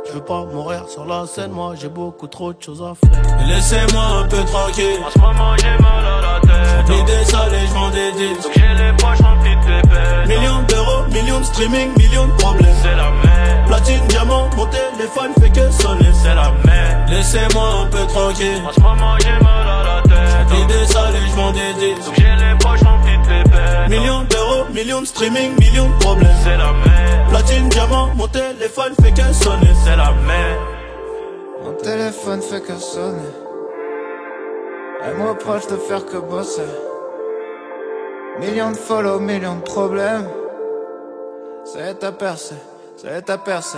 Je veux pas mourir sur la scène, moi j'ai beaucoup trop de choses à faire. Mais laissez-moi un peu tranquille. En ce moment j'ai mal à la tête. L'idée sale et je vends des deals. Donc j'ai les poches remplies de pépettes. Millions d'euros, millions de streaming, millions de problèmes. C'est la merde. Platine, diamant, mon téléphone fait que sonner. C'est la merde. Laissez-moi un peu tranquille. En ce moment j'ai mal à la tête. L'idée sale et je vends des deals. Donc j'ai les poches remplies de pépettes. Millions d'euros, millions de streaming, millions de problèmes. C'est la merde. Platine, diamant, mon téléphone fait que sonner. C'est la merde. Mon téléphone fait que sonner. Elle me reproche de faire que bosser. Millions de follow, millions de problèmes. C'est ta percée, c'est ta percée.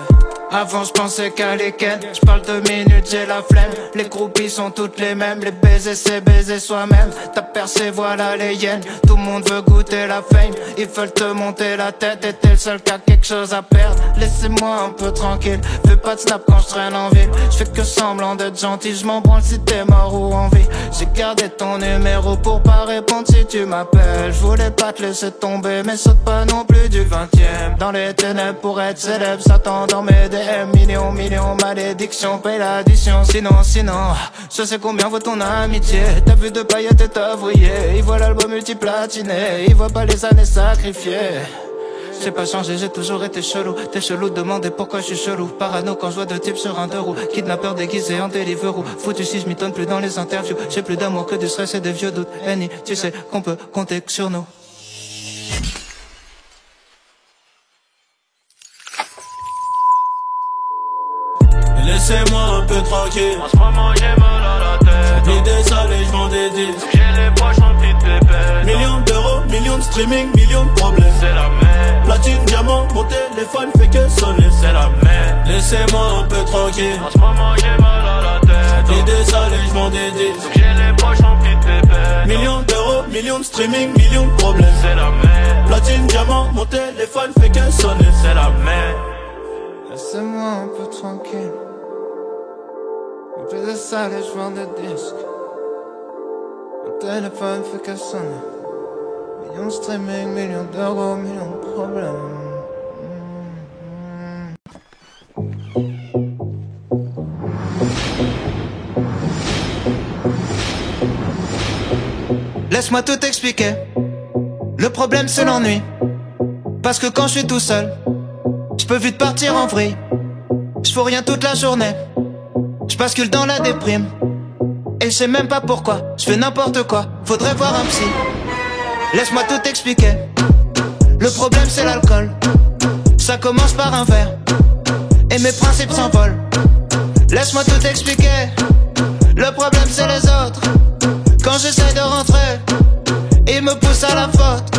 Avant je pensais qu'à les ken. Je parle 2 minutes, j'ai la flemme. Les groupies sont toutes les mêmes. Les baisers c'est baiser soi-même. T'as percé, voilà les hyènes. Tout le monde veut goûter la fame. Ils veulent te monter la tête. Et t'es le seul qui a quelque chose à perdre. Laissez-moi un peu tranquille. Fais pas de snap quand je traîne en ville. Je fais que semblant d'être gentil. Je m'en branle si t'es mort ou en vie. J'ai gardé ton numéro pour pas répondre si tu m'appelles. Je voulais pas te laisser tomber, mais saute pas non plus du 20e. Dans les ténèbres pour être célèbre, Satan dans mes DM. Millions, malédiction, paye l'addition. Sinon, je sais combien vaut ton amitié. T'as vu de paillettes et t'as vrillé. Il voit l'album multiplatiné. Il voit pas les années sacrifiées. J'ai pas changé, j'ai toujours été chelou. T'es chelou, demandez pourquoi je suis chelou. Parano quand je vois 2 types sur un 2 roues. Kidnappeur déguisé en Deliveroo. Foutu si je m'y tonne plus dans les interviews. J'ai plus d'amour que du stress et des vieux doutes. Annie, tu sais qu'on peut compter sur nous. Laissez-moi un peu tranquille. En ce moment j'ai mal à la tête. L'idée sale et je vends des deals. J'ai les poches remplies de pépettes. Millions d'euros, millions de streaming, millions de problèmes. C'est la merde. Platine, diamant, mon téléphone fait que sonner. C'est la merde. Laissez-moi un peu tranquille. En ce moment j'ai mal à la tête. L'idée sale et je vends des deals. J'ai les poches remplies de pépettes. Millions d'euros, millions de streaming, millions de problèmes. C'est la merde. Platine, diamant, mon téléphone fait que sonner. C'est la merde. Laissez-moi un peu tranquille. Plus de salle et je vends des disques. Mon téléphone fait que sonner. Millions de streaming, millions d'euros, millions de problèmes. Laisse-moi tout expliquer. Le problème c'est l'ennui. Parce que quand je suis tout seul, je peux vite partir en vrille. Je fais rien toute la journée. Je bascule dans la déprime. Et je sais même pas pourquoi. Je fais n'importe quoi. Faudrait voir un psy. Laisse-moi tout expliquer. Le problème c'est l'alcool. Ça commence par un verre et mes principes s'envolent. Laisse-moi tout expliquer. Le problème c'est les autres. Quand j'essaie de rentrer, ils me poussent à la faute.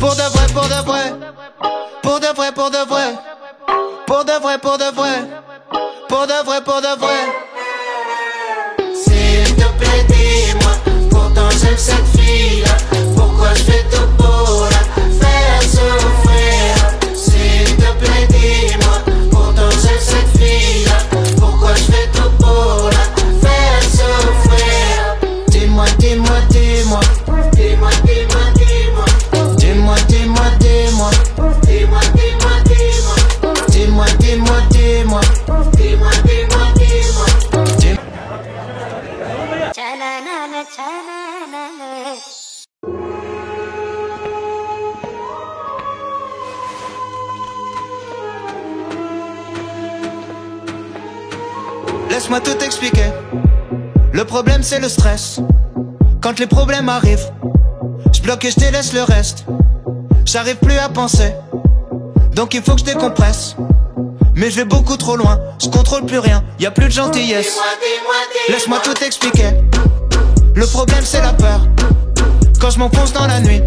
Pour de vrai, pour de vrai. Pour de vrai, pour de vrai. Pour de vrai, pour de vrai. Pour de vrai, pour de vrai. S'il te plaît dis-moi, pourtant j'aime cette fille-là. Pourquoi je fais tout pour la faire souffrir? S'il te plaît dis-moi, pourtant j'aime cette fille-là. Pourquoi je fais tout pour la faire souffrir? Dis-moi, dis-moi, dis-moi. Dis-moi, dis-moi, dis-moi. Dis-moi, dis-moi, dis-moi. Dis-moi, dis-moi, dis-moi. Dis-moi, dis-moi, dis-moi. Dis-moi, dis-moi, dis-moi. Laisse-moi tout expliquer. Le problème c'est le stress. Quand les problèmes arrivent, je bloque et je délaisse le reste. J'arrive plus à penser, donc il faut que je décompresse. Mais je vais beaucoup trop loin, je contrôle plus rien, y a plus de gentillesse. Laisse-moi tout expliquer. Le problème c'est la peur. Quand je m'enfonce dans la nuit,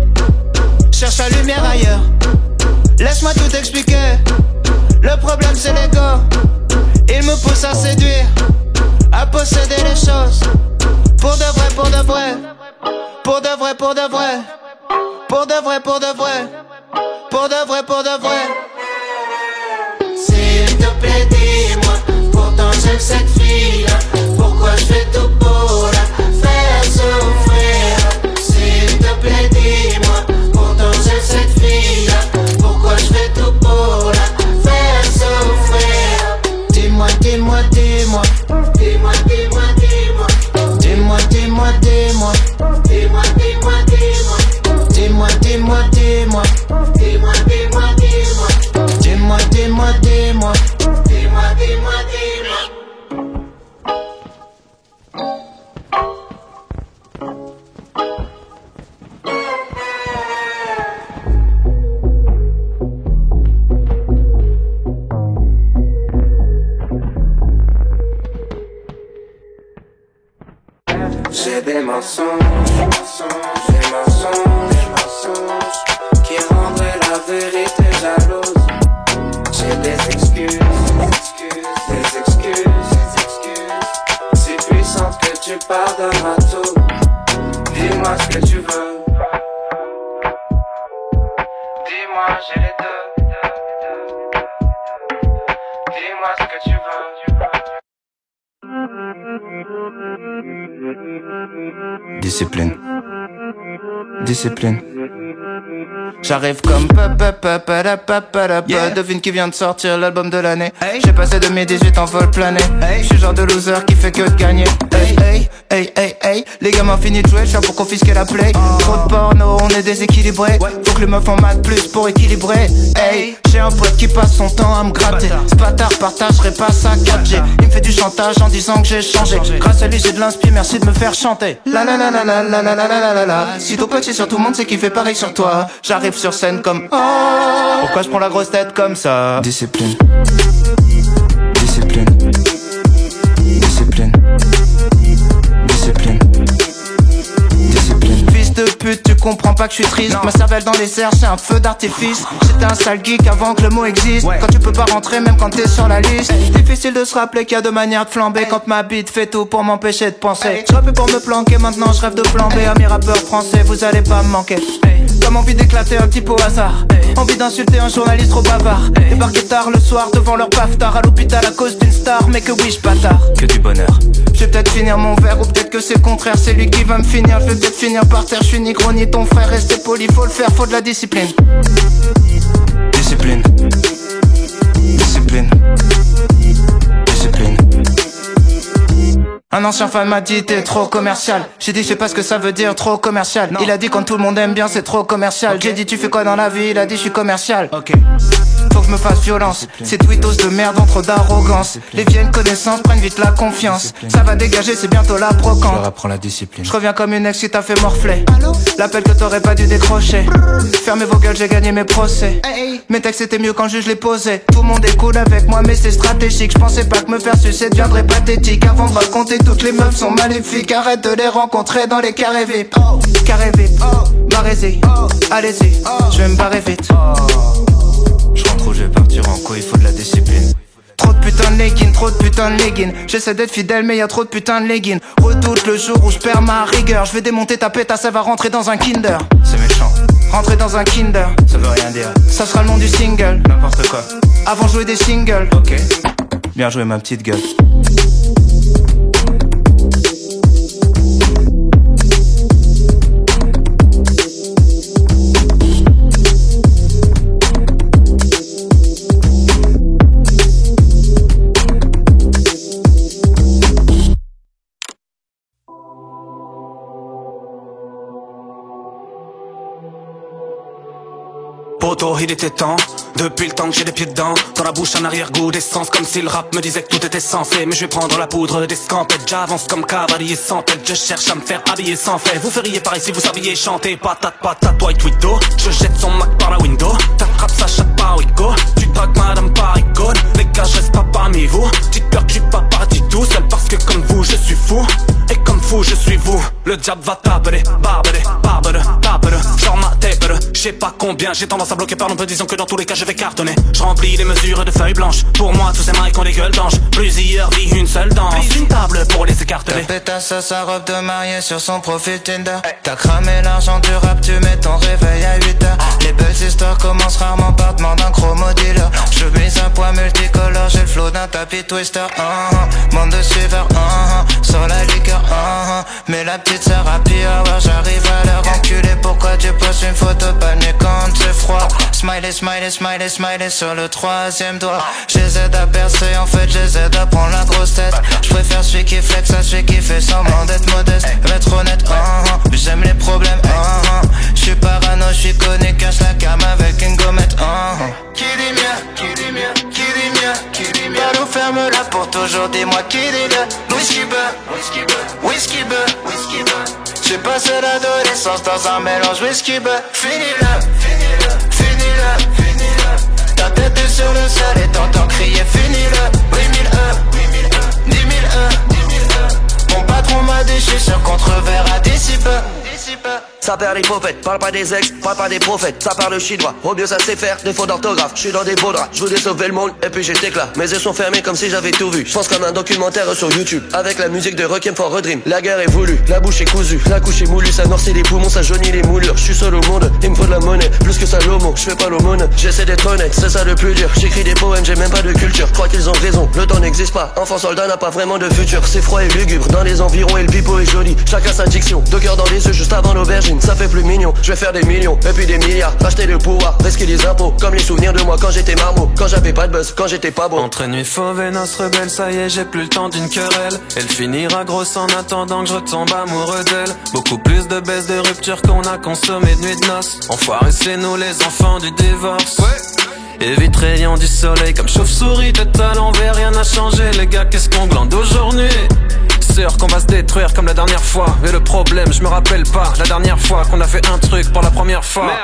cherche la lumière ailleurs. Laisse-moi tout expliquer. Le problème c'est l'ego. Il me pousse à séduire, à posséder les choses. Pour de vrai, pour de vrai. Pour de vrai, pour de vrai. Pour de vrai, pour de vrai. Pour de vrai, pour de vrai. S'il te plaît dis-moi, pourtant j'aime cette fille-là. Pourquoi je fais tout pour la faire souffrir? S'il te plaît dis-moi, pourtant j'aime cette fille-là. Pourquoi je fais tout pour la faire souffrir? Dis-moi, dis-moi, dis-moi. Dis-moi, dis-moi, dis-moi. Dis-moi, dis-moi, dis-moi. Dis-moi, dis-moi, dis-moi. Dis-moi, dis-moi, dis-moi. Dis-moi, dis-moi, dis-moi. Dis-moi, dis-moi, dis-moi. Dis-moi, dis-moi, dis-moi. J'ai des mensonges, des mensonges qui rendraient la vérité jalouse. J'ai des excuses si puissantes que tu pardonneras tout. Dis-moi ce que tu veux. Dis-moi, j'ai les deux. Dis-moi ce que tu veux. Discipline. Discipline. J'arrive comme devine qui vient de sortir l'album de l'année. J'ai passé de mes 18 en vol plané. Je suis le genre de loser qui fait que de gagner. Les gamins finissent de jouer, je suis pour confisquer la play. Trop de porno, on est déséquilibré. Faut que les meufs en maths plus pour équilibrer. J'ai un pote qui passe son temps à me gratter. Ce bâtard partagerait pas sa 4G. Il me fait du chantage en disant que j'ai changé. Grâce à lui j'ai de l'inspi, merci de me faire chanter. La la la la la la la la la la la. Si ton pote c'est sur tout le monde, c'est qu'il fait pareil sur toi. J'arrive sur scène comme oh. Pourquoi je prends la grosse tête comme ça? Discipline. Discipline. Discipline. Discipline. Discipline. Fils de pute, tu comprends pas que je suis triste. Ma cervelle dans les airs, c'est un feu d'artifice. J'étais un sale geek avant que le mot existe. Quand tu peux pas rentrer même quand t'es sur la liste. Difficile de se rappeler qu'il y a deux manières de flamber. Quand ma bite fait tout pour m'empêcher de penser. Je plus pour me planquer, maintenant je rêve de plan B. À mes rappeurs français, vous allez pas me manquer. Comme envie d'éclater un petit peu au hasard. Envie d'insulter un journaliste trop bavard. Débarquer tard le soir devant leur paftard. À l'hôpital à cause d'une star, mais que oui je bâtard. Que du bonheur. Je vais peut-être finir mon verre ou peut-être que c'est le contraire. C'est lui qui va me finir, je vais peut-être finir par terre. Je suis ni gros ni ton frère, rester poli, faut le faire, faut de la discipline. Discipline. Discipline. Discipline. Un ancien fan m'a dit t'es trop commercial. J'ai dit je sais pas ce que ça veut dire trop commercial. Il a dit quand tout le monde aime bien c'est trop commercial. J'ai dit tu fais quoi dans la vie? Il a dit je suis commercial. Faut que je me fasse violence. Ces tweetos de merde ont trop d'arrogance. Les vieilles connaissances prennent vite la confiance. Ça va dégager, c'est bientôt la brocante. Je leur apprends la discipline. Je reviens comme une ex qui t'a fait morfler. L'appel que t'aurais pas dû décrocher. Fermez vos gueules, j'ai gagné mes procès. Mes textes étaient mieux quand le juge les posait. Tout le monde est cool avec moi mais c'est stratégique. Je pensais pas que me faire sucer deviendrait pathétique. Avant de raconter toutes les meufs sont maléfiques. Arrête de les rencontrer dans les carrés VIP. Carré VIP, barrez-y, allez-y, je vais me barrer vite. Je rentre où je vais partir en couille, il faut de la discipline. Trop de putain de leggings, trop de putain de leggings. J'essaie d'être fidèle mais y'a trop de putain de leggings. Redoute le jour où je perds ma rigueur. Je vais démonter ta pétasse, ça va rentrer dans un Kinder. C'est méchant, Rentrer dans un Kinder, ça veut rien dire. ça sera le nom du single. N'importe quoi. Avant de jouer des singles. Ok, bien joué ma petite gueule. Poto, il était temps, depuis le temps que j'ai les pieds dedans. Dans la bouche un arrière-goût d'essence, comme si le rap me disait que tout était censé. Mais je vais prendre la poudre des scampettes, j'avance comme cavalier sans tête. Je cherche à me faire habiller sans fait. Vous feriez pareil si vous saviez chanter. Patate, patate, white widow. Je jette son Mac par la window. T'attrapes sa chatte par Wico. Tu dragues madame par icône. Les gars, je reste pas parmi vous. Petite peur que je suis pas parti tout seul parce que comme vous, je suis fou. Et comme fou, je suis vous. Le diable va taper, barbere, barbere, barbere. Genre ma tête, je sais pas combien. J'ai tendance à bloquer par l'ombre, disons que dans tous les cas je vais cartonner. Je remplis les mesures de feuilles blanches. Pour moi tous ces mecs ont des gueules d'ange. Plusieurs vies, une seule danse. Une table pour les écarteler. Ta pétasse à sa robe de mariée sur son profil Tinder. T'as cramé l'argent du rap, tu mets ton réveil à 8h. Les belles histoires commencent rarement par demande d'un chromodile. Je mise un poids multicolore, j'ai le flow d'un tapis twister. Monde de suiveurs, sur la liqueur, mais la petite sœur à P.O.R. j'arrive à leur enculer. Pourquoi tu poses une photo palmée quand c'est froid? Smiley, smiley, smiley, smiley sur le troisième doigt. J'essaie à percer, en fait j'essaie à prendre la grosse tête. Je préfère celui qui flex à celui qui fait semblant d'être modeste. Être honnête, j'aime les problèmes, je suis parano, je suis connu, cache la cam avec une gommette, Qui dit mieux, qui dit mieux, qui dit mieux, qui dit mieux. Balou ferme-la pour toujours, dis-moi qui dit le whisky beurre, whisky beurre, whisky beurre, whisky beurre. J'ai passé l'adolescence dans un mélange whisky beurre. Finis-le, finis-le, finis-le, finis-le. Ta tête est sur le sol et t'entends crier finis-le. 8000 E, 10 000 E. Mon patron m'a dit je suis sûr qu'on te reverra d'ici peu. Ça perd les prophètes, parle pas des ex, parle pas des prophètes. Ça parle chinois, au mieux ça sait faire des fautes d'orthographe. Je suis dans des beaux draps, je voulais sauver le monde et puis j'étais là. Mes yeux sont fermés comme si j'avais tout vu. Je pense comme un documentaire sur YouTube avec la musique de Requiem for a Dream. La guerre est voulue, la bouche est cousue, la couche est moulue, ça noircit les poumons, ça jaunit les moulures. Je suis seul au monde, il me faut de la monnaie, plus que Salomon. Je fais pas l'aumône, j'essaie d'être honnête, c'est ça le plus dur. J'écris des poèmes, j'ai même pas de culture. Je crois qu'ils ont raison, le temps n'existe pas. Enfant soldat n'a pas vraiment de futur. C'est froid et lugubre dans les environs et le bipo est joli. Chacun sa diction, 2 cœurs dans les yeux juste avant l'aubergine. Ça fait plus mignon, je vais faire des millions et puis des milliards. Racheter le pouvoir, risquer les impôts. Comme les souvenirs de moi quand j'étais marmot, quand j'avais pas de buzz, quand j'étais pas beau. Entre nuit fauve et noces rebelles, ça y est, j'ai plus le temps d'une querelle. Elle finira grosse en attendant que je retombe amoureux d'elle. Beaucoup plus de baisses de rupture qu'on a consommé de nuit de noces. Enfoirés, c'est nous les enfants du divorce. Évite rayon du soleil comme chauve-souris, tête à l'envers, rien n'a changé. Les gars, qu'est-ce qu'on glande aujourd'hui? Sûr qu'on va se détruire comme la dernière fois. Mais le problème, je me rappelle pas la dernière fois qu'on a fait un truc pour la première fois. Merde.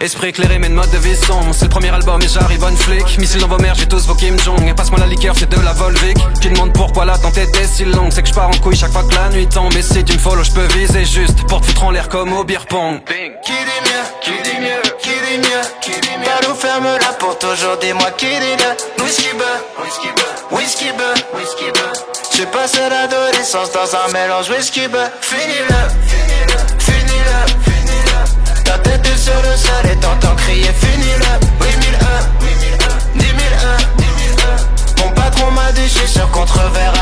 Esprit éclairé mais de mode de vie sombre. C'est le premier album et j'arrive on flic. Missile dans vos mères, j'ai tous vos Kim Jong. Et passe-moi la liqueur, c'est de la Volvic. Tu demandes pourquoi l'attente était si longue. C'est que je pars en couille chaque fois que la nuit tombe. Et si tu me follow, je peux viser juste pour te foutre en l'air comme au beer pong. Qui dit mieux, qui dit mieux, qui dit mieux, qui dit mieux. Balou ferme-la pour toujours, dis-moi qui dit le whisky beurre, whisky beurre, whisky beurre, whisky beurre. J'ai passé l'adolescence dans un mélange whisky beurre. Finis-le, finis-le, finis-le, finis-le. Ta tête est sur le sol et t'entends crier finis-le. 8000 E, 10 000 E. Mon patron m'a dit je suis sûr qu'on te reverra